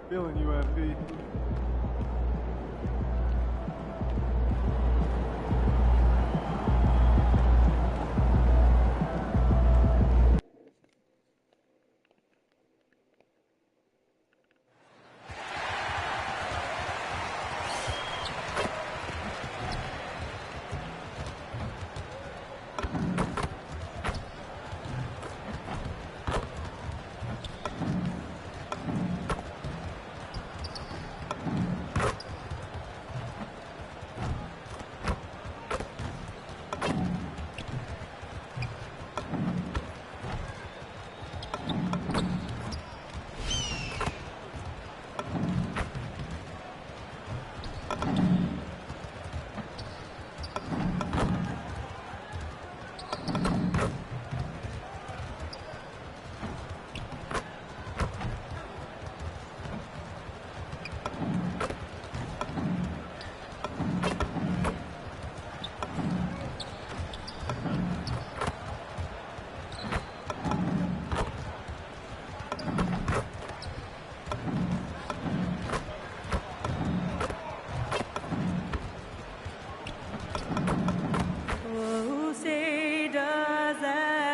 Feeling you, MP.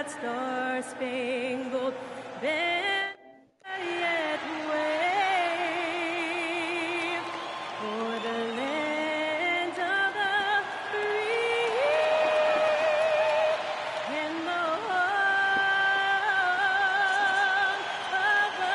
Star-spangled banner yet wave for the land of the free and the home of the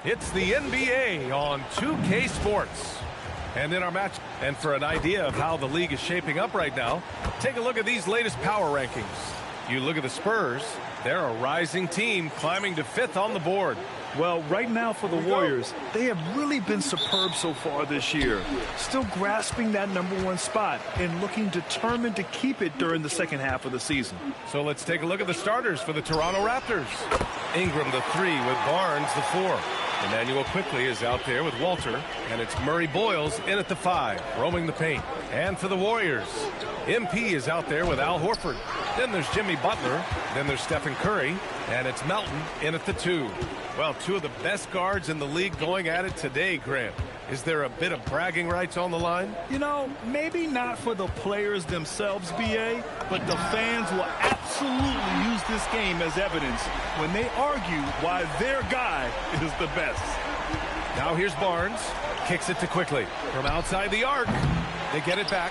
It's the NBA on 2K Sports. And in our match, and for an idea of how the league is shaping up right now, take a look at these latest power rankings. You look at the Spurs, they're a rising team climbing to 5th on the board. Well, right now for the Warriors, they have really been superb so far this year. Still grasping that #1 spot and looking determined to keep it during the second half of the season. So let's take a look at the starters for the Toronto Raptors. Ingram the 3 with Barnes the 4. Emmanuel quickly is out there with Walter, and it's Murray Boyles in at the 5, roaming the paint. And for the Warriors, MP is out there with Al Horford. Then there's Jimmy Butler. Then there's Stephen Curry, and it's Melton in at the 2. Well, 2 of the best guards in the league going at it today, Grant. Is there a bit of bragging rights on the line? You know, maybe not for the players themselves, BA, but the fans will absolutely use this game as evidence when they argue why their guy is the best. Now here's Barnes. Kicks it to Quickly from outside the arc. They get it back.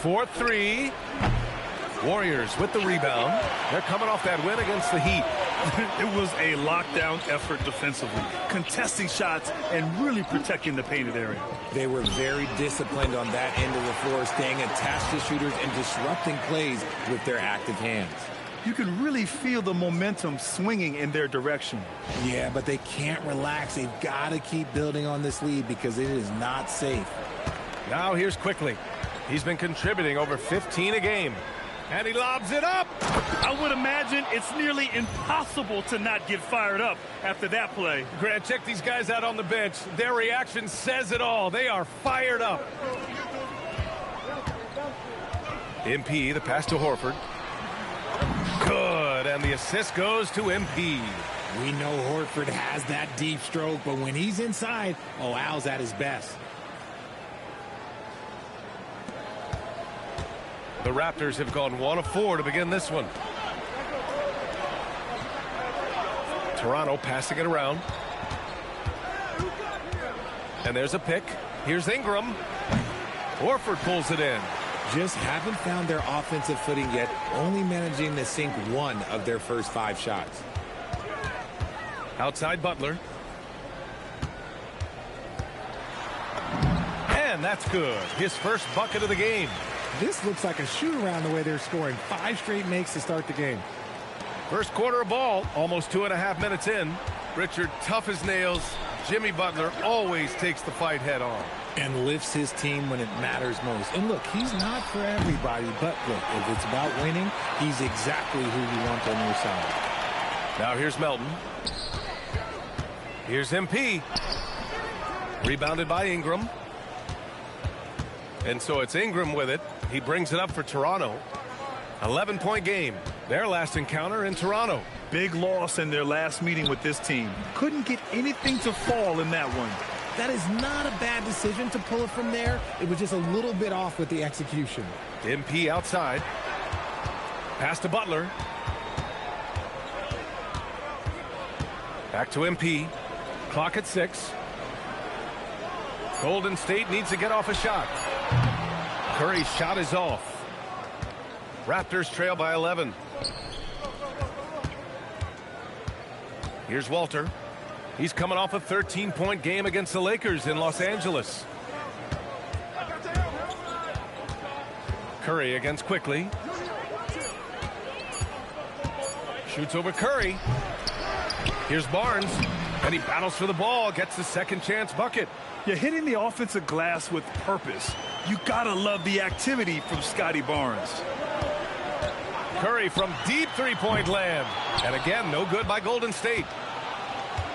4-3. Warriors with the rebound. They're coming off that win against the Heat. It was a lockdown effort defensively, contesting shots and really protecting the painted area. They were very disciplined on that end of the floor, staying attached to shooters and disrupting plays with their active hands. You can really feel the momentum swinging in their direction. Yeah, but they can't relax. They've got to keep building on this lead because it is not safe. Now here's Quickly. He's been contributing over 15 a game. And he lobs it up. I would imagine it's nearly impossible to not get fired up after that play. Grant, check these guys out on the bench. Their reaction says it all. They are fired up. MP, the pass to Horford. Good, and the assist goes to MP. We know Horford has that deep stroke, but when he's inside, oh, Al's at his best. The Raptors have gone 1 of 4 to begin this one. Toronto passing it around. And there's a pick. Here's Ingram. Horford pulls it in. Just haven't found their offensive footing yet, only managing to sink 1 of their first 5 shots. Outside Butler. And that's good. His first bucket of the game. This looks like a shoot-around the way they're scoring. 5 straight makes to start the game. First quarter of ball, almost 2.5 minutes in. Richard, tough as nails. Jimmy Butler always takes the fight head on. And lifts his team when it matters most. And look, he's not for everybody, but look, if it's about winning, he's exactly who you want on your side. Now here's Melton. Here's MP. Rebounded by Ingram. And so it's Ingram with it. He brings it up for Toronto. 11-point game. Their last encounter in Toronto. Big loss in their last meeting with this team. Couldn't get anything to fall in that one. That is not a bad decision to pull it from there. It was just a little bit off with the execution. MP outside. Pass to Butler. Back to MP. Clock at 6. Golden State needs to get off a shot. Curry's shot is off. Raptors trail by 11. Here's Walter. He's coming off a 13-point game against the Lakers in Los Angeles. Curry against Quickly. Shoots over Curry. Here's Barnes. And he battles for the ball. Gets the second chance bucket. You're hitting the offensive glass with purpose. You gotta love the activity from Scotty Barnes. Curry from deep three-point land. And again, no good by Golden State.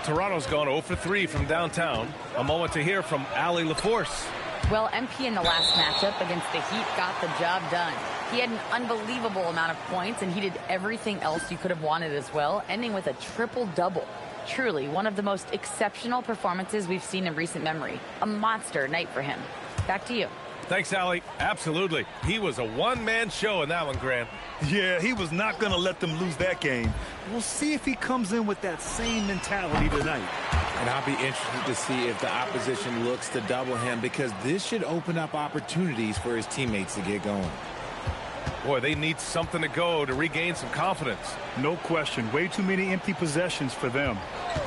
Toronto's gone 0 for 3 from downtown. A moment to hear from Allie LaForce. Well, MP in the last matchup against the Heat got the job done. He had an unbelievable amount of points, and he did everything else you could have wanted as well, ending with a triple-double. Truly, one of the most exceptional performances we've seen in recent memory. A monster night for him. Back to you. Thanks, Allie. Absolutely. He was a one-man show in that one, Grant. Yeah, he was not going to let them lose that game. We'll see if he comes in with that same mentality tonight. And I'll be interested to see if the opposition looks to double him, because this should open up opportunities for his teammates to get going. Boy, they need something to go to regain some confidence. No question. Way too many empty possessions for them.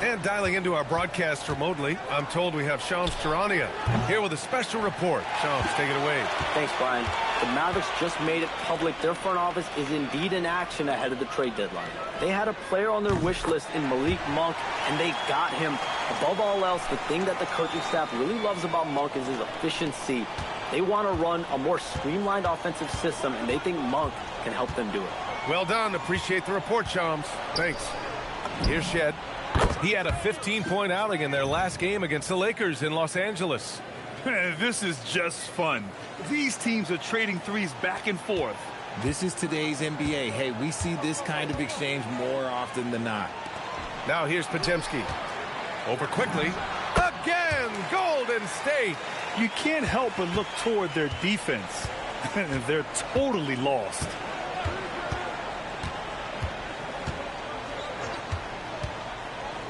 And dialing into our broadcast remotely, I'm told we have Shams Charania here with a special report. Shams, take it away. Thanks, Brian. The Mavericks just made it public their front office is indeed in action ahead of the trade deadline. They had a player on their wish list in Malik Monk, and they got him. Above all else, the thing that the coaching staff really loves about Monk is his efficiency. They want to run a more streamlined offensive system, and they think Monk can help them do it. Well done. Appreciate the report, Shams. Thanks. Here's Shed. He had a 15-point outing in their last game against the Lakers in Los Angeles. This is just fun. These teams are trading threes back and forth. This is today's NBA. Hey, we see this kind of exchange more often than not. Now here's Podziemski. Over quickly. Again, Golden State. You can't help but look toward their defense. They're totally lost.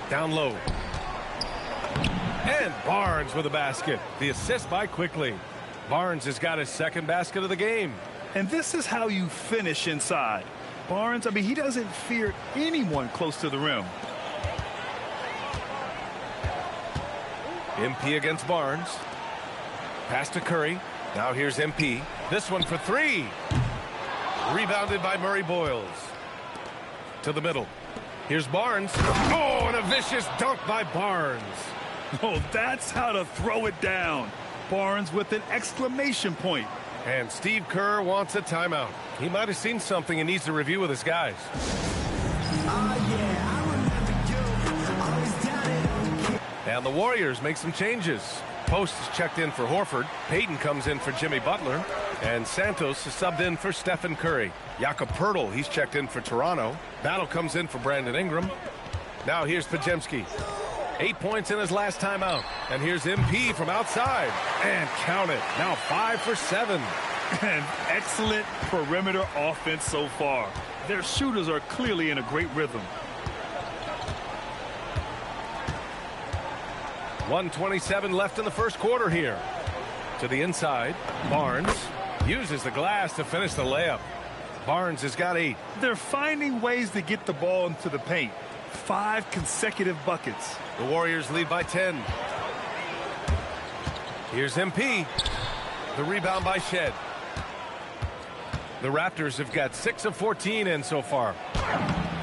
Down low. And Barnes with a basket. The assist by Quickly. Barnes has got his second basket of the game. And this is how you finish inside. Barnes, I mean, he doesn't fear anyone close to the rim. MP against Barnes. Pass to Curry. Now here's MP. This one for 3. Rebounded by Murray Boyles. To the middle. Here's Barnes. Oh, and a vicious dunk by Barnes. Oh, that's how to throw it down. Barnes with an exclamation point. And Steve Kerr wants a timeout. He might have seen something and needs to review with his guys. And the Warriors make some changes. Post is checked in for Horford. Payton comes in for Jimmy Butler. And Santos is subbed in for Stephen Curry. Jakob Poeltl, he's checked in for Toronto. Battle comes in for Brandon Ingram. Now here's Podziemski. 8 points in his last timeout. And here's MP from outside. And count it. Now 5 for 7. And excellent perimeter offense so far. Their shooters are clearly in a great rhythm. 1:27 left in the first quarter here. To the inside. Barnes uses the glass to finish the layup. Barnes has got 8. They're finding ways to get the ball into the paint. 5 consecutive buckets. The Warriors lead by 10. Here's MP. The rebound by Shed. The Raptors have got 6 of 14 in so far.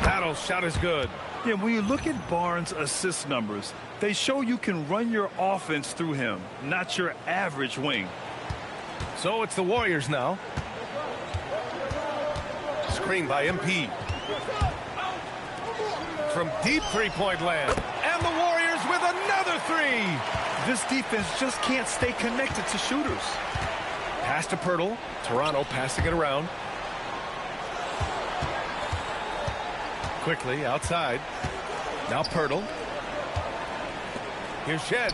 Battle's shot is good. Yeah, when you look at Barnes' assist numbers, they show you can run your offense through him, not your average wing. So it's the Warriors now. Screen by MP. From deep three-point land. And the Warriors with another three. This defense just can't stay connected to shooters. Pass to Pirtle. Toronto passing it around. Quickly outside. Now Pirtle. Here's Shed.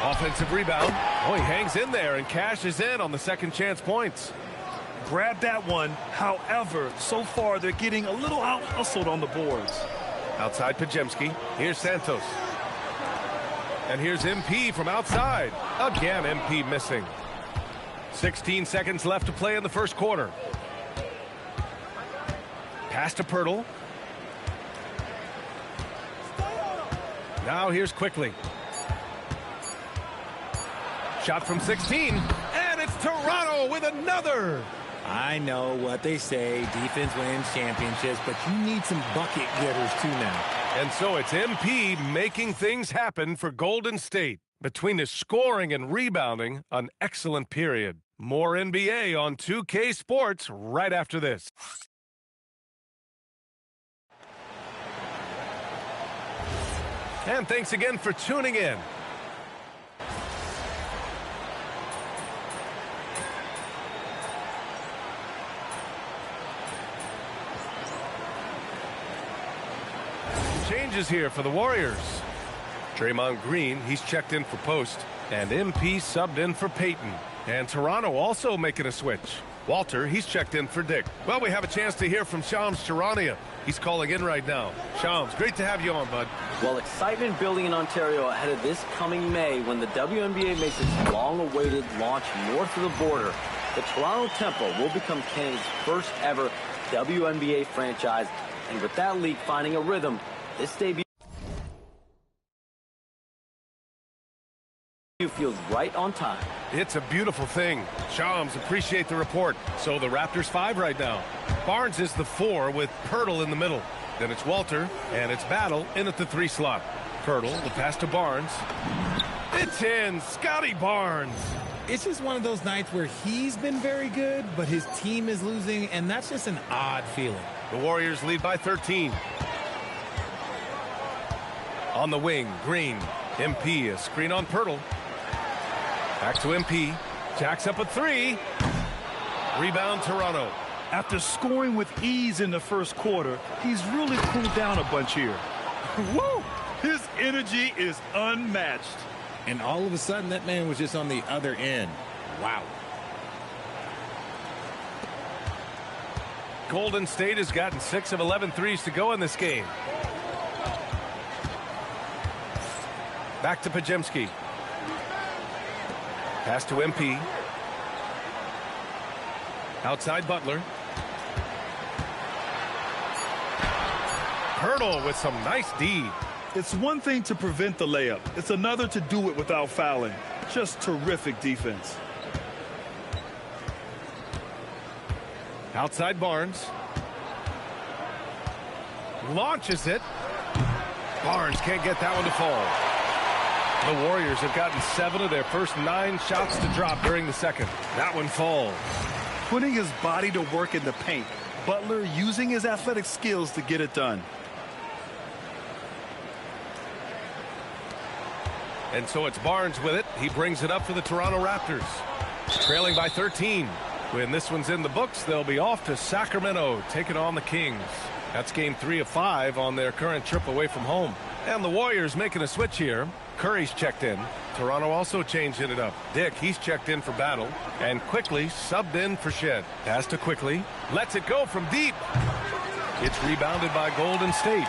Offensive rebound. Oh, he hangs in there and cashes in on the second chance points. Grab that one. However, so far they're getting a little out-hustled on the boards. Outside Pajemski. Here's Santos. And here's MP from outside. Again, MP missing. 16 seconds left to play in the first quarter. Pass to Pirtle. Now here's Quickly. Shot from 16. And it's Toronto with another. I know what they say, defense wins championships, but you need some bucket getters too now. And so it's MP making things happen for Golden State. Between his scoring and rebounding, an excellent period. More NBA on 2K Sports right after this. And thanks again for tuning in. Changes here for the Warriors. Draymond Green, he's checked in for post. And MP subbed in for Peyton. And Toronto also making a switch. Walter, he's checked in for Dick. Well, we have a chance to hear from Shams Charania. He's calling in right now. Shams, great to have you on, bud. Well, excitement building in Ontario ahead of this coming May when the WNBA makes its long-awaited launch north of the border. The Toronto Tempo will become Canada's first ever WNBA franchise. And with that league finding a rhythm, this debut feels right on time. It's a beautiful thing. Shams, appreciate the report. So the Raptors 5 right now. Barnes is the 4 with Pirtle in the middle. Then it's Walter, and it's Battle in at the 3 slot. Pirtle, the pass to Barnes. It's in. Scotty Barnes. It's just one of those nights where he's been very good, but his team is losing, and that's just an odd feeling. The Warriors lead by 13. On the wing, Green. MP, a screen on Pirtle. Back to MP. Jacks up a 3. Rebound, Toronto. After scoring with ease in the first quarter, he's really cooled down a bunch here. Woo! His energy is unmatched. And all of a sudden, that man was just on the other end. Wow. Golden State has gotten 6 of 11 threes to go in this game. Back to Pajemski. Pass to MP. Outside Butler. Pirtle with some nice D. It's one thing to prevent the layup. It's another to do it without fouling. Just terrific defense. Outside Barnes. Launches it. Barnes can't get that one to fall. The Warriors have gotten 7 of their first 9 shots to drop during the second. That one falls. Putting his body to work in the paint. Butler using his athletic skills to get it done. And so it's Barnes with it. He brings it up for the Toronto Raptors. Trailing by 13. When this one's in the books, they'll be off to Sacramento, taking on the Kings. That's game 3 of 5 on their current trip away from home. And the Warriors making a switch here. Curry's checked in. Toronto also changing it up. Dick, he's checked in for Battle. And Quickly subbed in for Shed. Pass to Quickly. Lets it go from deep. It's rebounded by Golden State.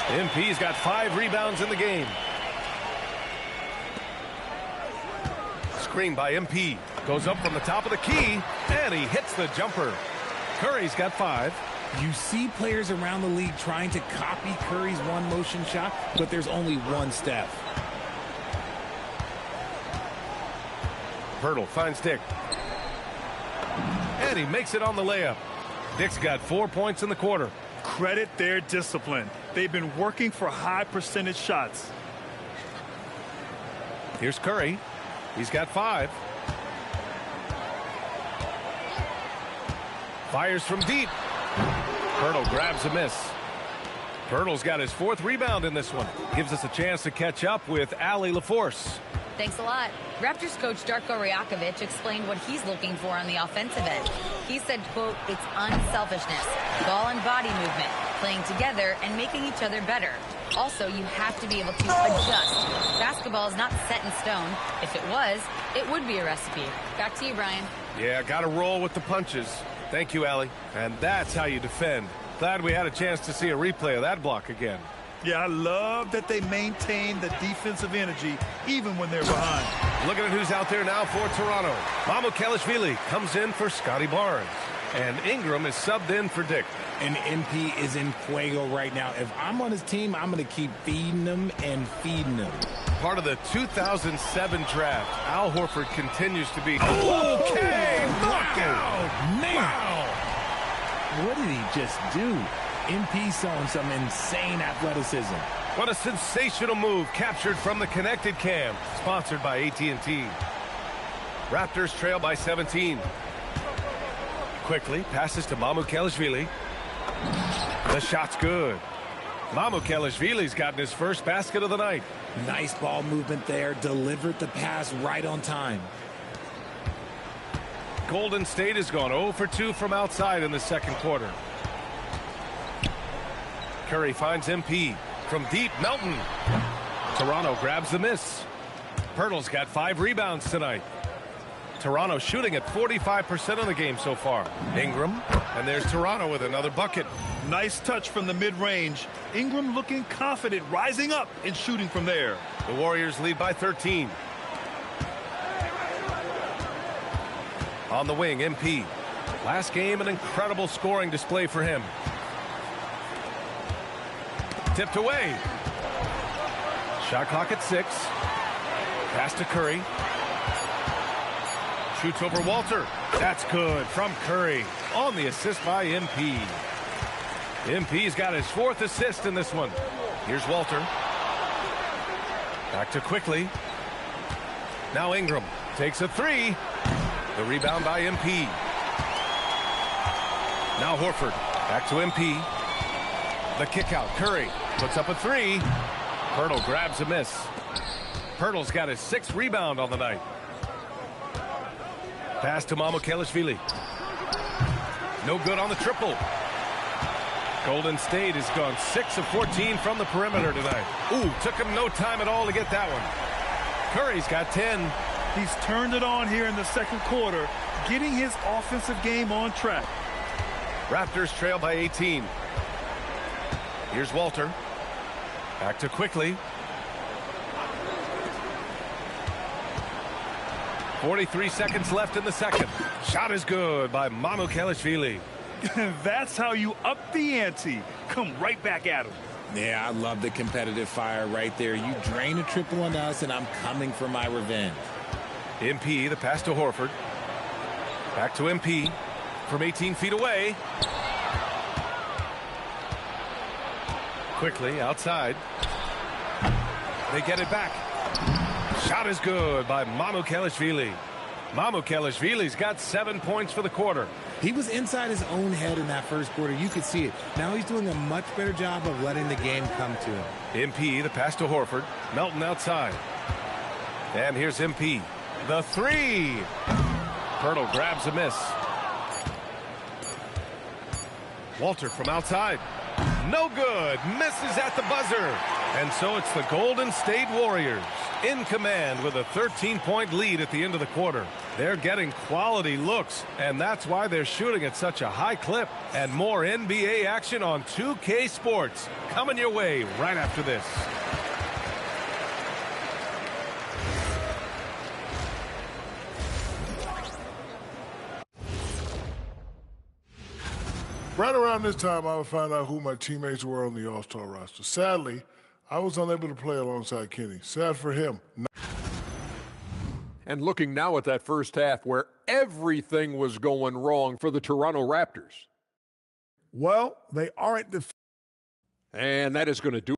MP's got 5 rebounds in the game. Screen by MP. Goes up from the top of the key. And he hits the jumper. Curry's got 5. You see players around the league trying to copy Curry's one-motion shot, but there's only one Steph. Pirtle finds Dick. And he makes it on the layup. Dick's got 4 points in the quarter. Credit their discipline. They've been working for high percentage shots. Here's Curry. He's got 5. Fires from deep. Pirtle grabs a miss. Pirtle's got his 4th rebound in this one. Gives us a chance to catch up with Allie LaForce. Thanks a lot. Raptors coach Darko Rajakovic explained what he's looking for on the offensive end. He said, quote, it's unselfishness, ball and body movement, playing together and making each other better. Also, you have to be able to adjust. Basketball is not set in stone. If it was, it would be a recipe. Back to you, Brian. Yeah, got to roll with the punches. Thank you, Allie. And that's how you defend. Glad we had a chance to see a replay of that block again. Yeah, I love that they maintain the defensive energy even when they're behind. Looking at who's out there now for Toronto. Mamukelashvili comes in for Scotty Barnes. And Ingram is subbed in for Dick. And MP is in fuego right now. If I'm on his team, I'm going to keep feeding him and feeding him. Part of the 2007 draft, Al Horford continues to be... Okay! Knockout! Man! Wow. What did he just do? MP showing some insane athleticism. What a sensational move captured from the connected cam. Sponsored by AT&T. Raptors trail by 17. Quickly passes to Mamukelashvili. The shot's good. Mamukelashvili's gotten his first basket of the night. Nice ball movement there. Delivered the pass right on time. Golden State has gone 0 for 2 from outside in the second quarter. Curry finds MP from deep. Melton. Toronto grabs the miss. Pirtle's got 5 rebounds tonight. Toronto shooting at 45% of the game so far. Ingram, and there's Toronto with another bucket. Nice touch from the mid-range. Ingram looking confident, rising up and shooting from there. The Warriors lead by 13. On the wing, MP. Last game, an incredible scoring display for him. Tipped away. Shot clock at 6. Pass to Curry. Shoots over Walter. That's good from Curry. On the assist by MP. MP's got his 4th assist in this one. Here's Walter. Back to Quickly. Now Ingram takes a 3. The rebound by MP. Now Horford. Back to MP. The kick out. Curry puts up a 3. Pirtle grabs a miss. Pirtle's got his 6th rebound on the night. Pass to Mamukelashvili. No good on the triple. Golden State has gone 6 of 14 from the perimeter tonight. Ooh, took him no time at all to get that one. Curry's got 10. He's turned it on here in the second quarter, getting his offensive game on track. Raptors trail by 18. Here's Walter. Back to Quickly. 43 seconds left in the second. Shot is good by Mamukelashvili. That's how you up the ante. Come right back at him. Yeah, I love the competitive fire right there. You drain a triple on us, and I'm coming for my revenge. MP, the pass to Horford. Back to MP from 18 feet away. Quickly outside. They get it back. Shot is good by Mamukelashvili. Mamukelashvili's got 7 points for the quarter. He was inside his own head in that first quarter. You could see it. Now he's doing a much better job of letting the game come to him. MP, the pass to Horford. Melton outside. And here's MP. The 3. Pirtle grabs a miss. Walter from outside. No good. Misses at the buzzer. And so it's the Golden State Warriors in command with a 13-point lead at the end of the quarter. They're getting quality looks, and that's why they're shooting at such a high clip. And more NBA action on 2K Sports coming your way right after this. Right around this time, I would find out who my teammates were on the All-Star roster. Sadly, I was unable to play alongside Kenny. Sad for him. And looking now at that first half where everything was going wrong for the Toronto Raptors. Well, they aren't And that is going to do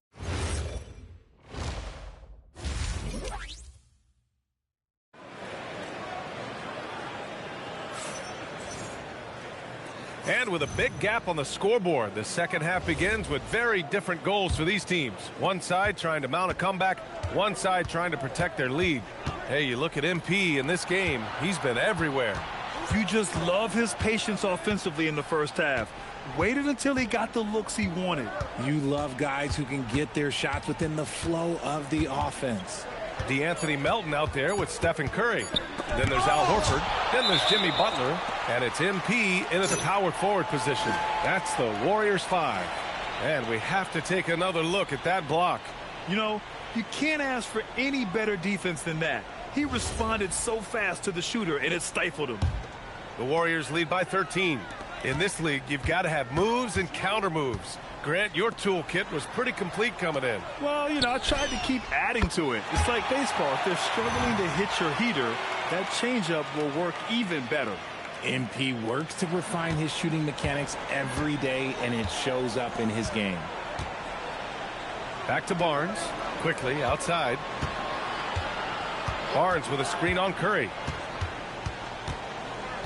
And with a big gap on the scoreboard, the second half begins with very different goals for these teams. One side trying to mount a comeback, one side trying to protect their lead. Hey, you look at MP in this game, he's been everywhere. You just love his patience offensively in the first half. Waited until he got the looks he wanted. You love guys who can get their shots within the flow of the offense. DeAnthony Melton out there with Stephen Curry. Then there's Al Horford. Then there's Jimmy Butler. And it's MP in at the power forward position. That's the Warriors 5. And we have to take another look at that block. You know, you can't ask for any better defense than that. He responded so fast to the shooter, and it stifled him. The Warriors lead by 13. In this league, you've got to have moves and counter moves. Grant, your toolkit was pretty complete coming in. Well, you know, I tried to keep adding to it. It's like baseball. If they're struggling to hit your heater, that changeup will work even better. MP works to refine his shooting mechanics every day, and it shows up in his game. Back to Barnes. Quickly outside. Barnes with a screen on Curry.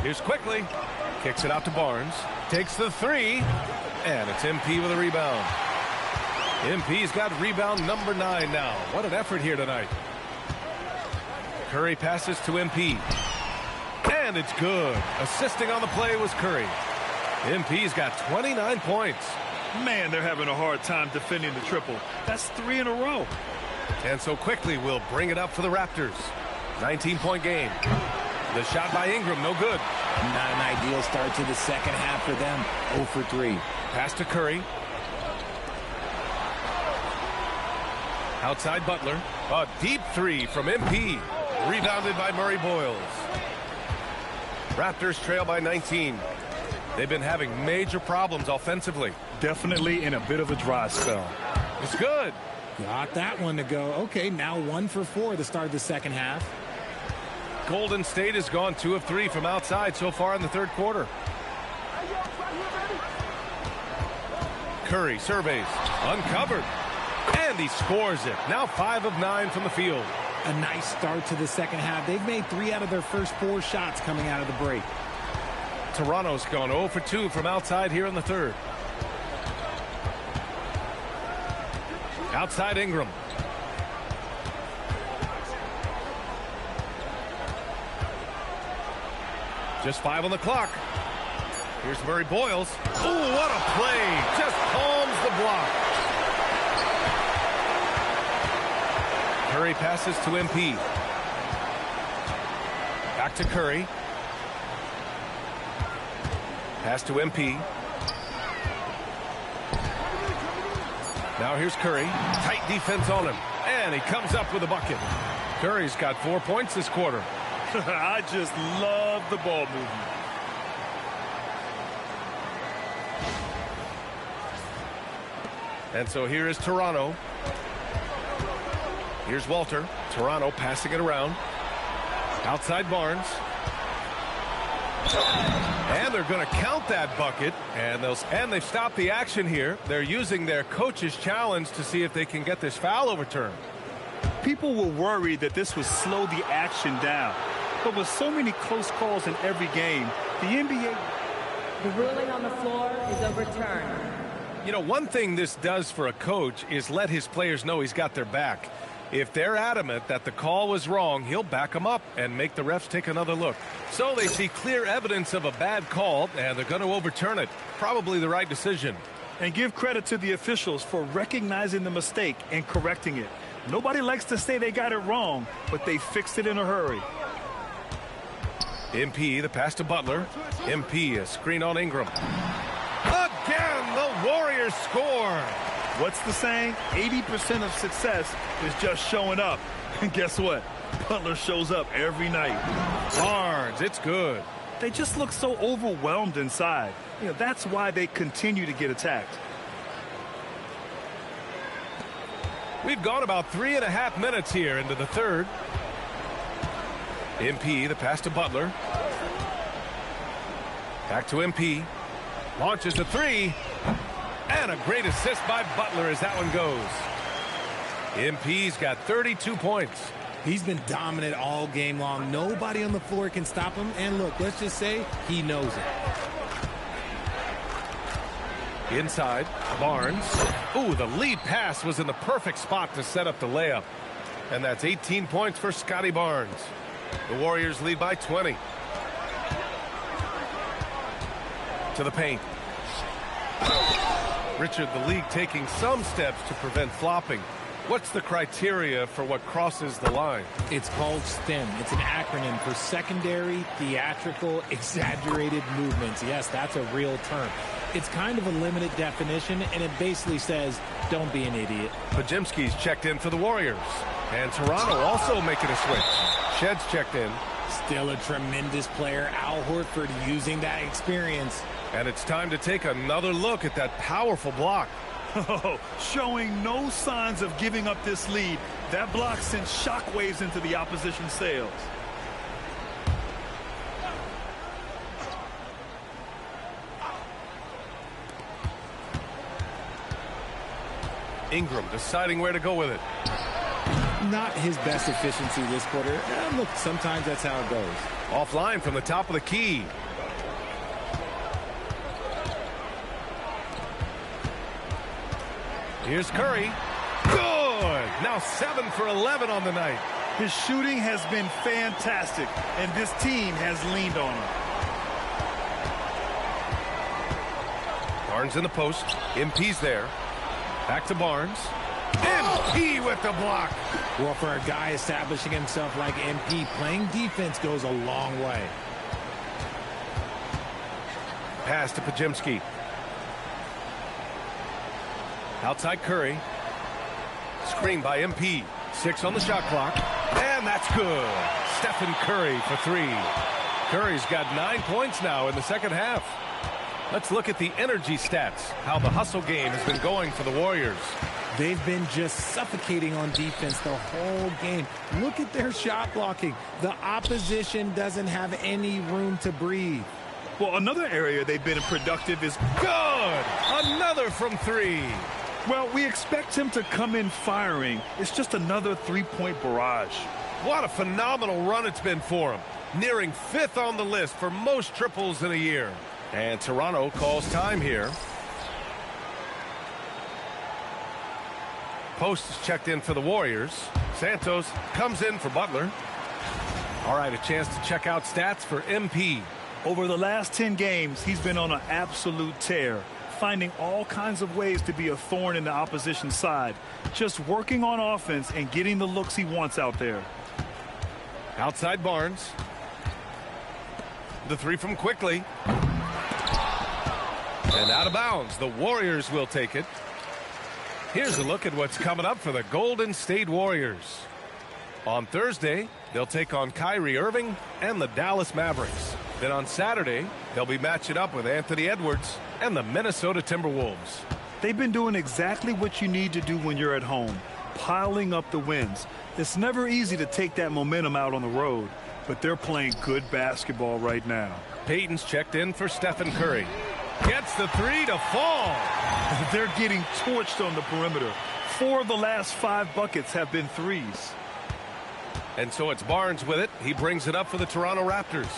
Here's Quickly. Kicks it out to Barnes. Takes the three. And it's MP with a rebound. MP's got rebound number 9 now. What an effort here tonight. Curry passes to MP. And it's good. Assisting on the play was Curry. MP's got 29 points. Man, they're having a hard time defending the triple. That's 3 in a row. And so Quickly will bring it up for the Raptors. 19-point game. The shot by Ingram, no good. Not an ideal start to the second half for them. 0 for 3. Pass to Curry. Outside Butler. A deep three from MP. Rebounded by Murray Boyles. Raptors trail by 19. They've been having major problems offensively. Definitely in a bit of a dry spell. It's good. Got that one to go. Okay, now 1 for 4 to start the second half. Golden State has gone 2 of 3 from outside so far in the third quarter. Curry surveys. Uncovered. And he scores it. Now 5 of 9 from the field. A nice start to the second half. They've made 3 out of their first 4 shots coming out of the break. Toronto's gone 0 for 2 from outside here in the third. Outside Ingram. Just 5 on the clock. Here's Murray Boyles. Oh, what a play. Just palms the block. Curry passes to MP. Back to Curry. Pass to MP. Now here's Curry. Tight defense on him. And he comes up with a bucket. Curry's got 4 points this quarter. I just love the ball movement. And so here is Toronto. Here's Walter. Toronto passing it around. Outside Barnes. And they're going to count that bucket. And they've stopped the action here. They're using their coach's challenge to see if they can get this foul overturned. People were worried that this would slow the action down. But with so many close calls in every game, the NBA... The ruling on the floor is overturned. You know, one thing this does for a coach is let his players know he's got their back. If they're adamant that the call was wrong, he'll back them up and make the refs take another look. So they see clear evidence of a bad call, and they're going to overturn it. Probably the right decision. And give credit to the officials for recognizing the mistake and correcting it. Nobody likes to say they got it wrong, but they fixed it in a hurry. MP, the pass to Butler. MP, a screen on Ingram. Again, the Warriors score. What's the saying? 80% of success is just showing up. And guess what? Butler shows up every night. Barnes, it's good. They just look so overwhelmed inside. You know, that's why they continue to get attacked. We've gone about 3.5 minutes here into the third. MP, the pass to Butler. Back to MP. Launches the three. And a great assist by Butler as that one goes. MP's got 32 points. He's been dominant all game long. Nobody on the floor can stop him. And look, let's just say he knows it. Inside, Barnes. Ooh, the lead pass was in the perfect spot to set up the layup. And that's 18 points for Scotty Barnes. The Warriors lead by 20. To the paint. Richard, the league taking some steps to prevent flopping. What's the criteria for what crosses the line? It's called STEM. It's an acronym for secondary, theatrical, exaggerated movements. Yes, that's a real term. It's kind of a limited definition, and it basically says, don't be an idiot. Pajimski's checked in for the Warriors. And Toronto also making a switch. Shedd's checked in. Still a tremendous player, Al Horford, using that experience. And it's time to take another look at that powerful block. Oh, showing no signs of giving up this lead. That block sent shockwaves into the opposition sails. Ingram deciding where to go with it. Not his best efficiency this quarter. Look, sometimes that's how it goes. Offline from the top of the key. Here's Curry. Good. Now 7 for 11 on the night. His shooting has been fantastic, and this team has leaned on him. Barnes in the post. MP's there. Back to Barnes. MP with the block. Well, for a guy establishing himself like MP, playing defense goes a long way. Pass to Pajimski. Outside Curry. Screen by MP. 6 on the shot clock. And that's good. Stephen Curry for 3. Curry's got 9 points now in the second half. Let's look at the energy stats. How the hustle game has been going for the Warriors. They've been just suffocating on defense the whole game. Look at their shot blocking. The opposition doesn't have any room to breathe. Well, another area they've been productive is good. Another from 3. Well, we expect him to come in firing. It's just another three-point barrage. What a phenomenal run it's been for him. Nearing 5th on the list for most triples in a year. And Toronto calls time here. Post is checked in for the Warriors. Santos comes in for Butler. All right, a chance to check out stats for MP. Over the last 10 games, he's been on an absolute tear, finding all kinds of ways to be a thorn in the opposition side, just working on offense and getting the looks he wants out there. Outside Barnes. The 3 from Quickly. And out of bounds. The Warriors will take it. Here's a look at what's coming up for the Golden State Warriors. On Thursday, they'll take on Kyrie Irving and the Dallas Mavericks. Then on Saturday, they'll be matching up with Anthony Edwards and the Minnesota Timberwolves. They've been doing exactly what you need to do when you're at home, piling up the wins. It's never easy to take that momentum out on the road, but they're playing good basketball right now. Payton's checked in for Stephen Curry. Gets the 3 to fall. They're getting torched on the perimeter. 4 of the last 5 buckets have been threes. And so it's Barnes with it. He brings it up for the Toronto Raptors.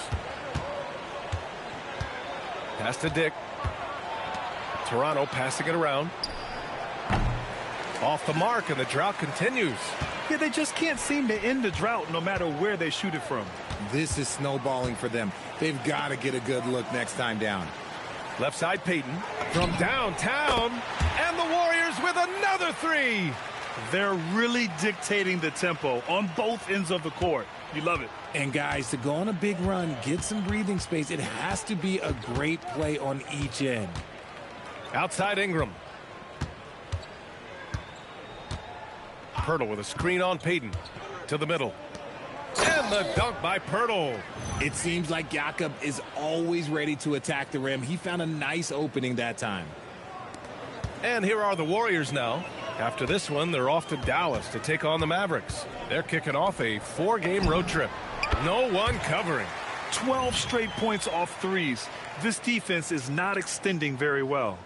Pass to Dick. Toronto passing it around. Off the mark, and the drought continues. Yeah, they just can't seem to end the drought no matter where they shoot it from. This is snowballing for them. They've got to get a good look next time down. Left side Payton from downtown, and the Warriors with another 3. They're really dictating the tempo on both ends of the court. You love it. And guys, to go on a big run, get some breathing space, it has to be a great play on each end. Outside Ingram. Pirtle with a screen on Payton to the middle. And the dunk by Pirtle. It seems like Jakob is always ready to attack the rim. He found a nice opening that time. And here are the Warriors now. After this one, they're off to Dallas to take on the Mavericks. They're kicking off a 4-game road trip. No one covering. 12 straight points off threes. This defense is not extending very well.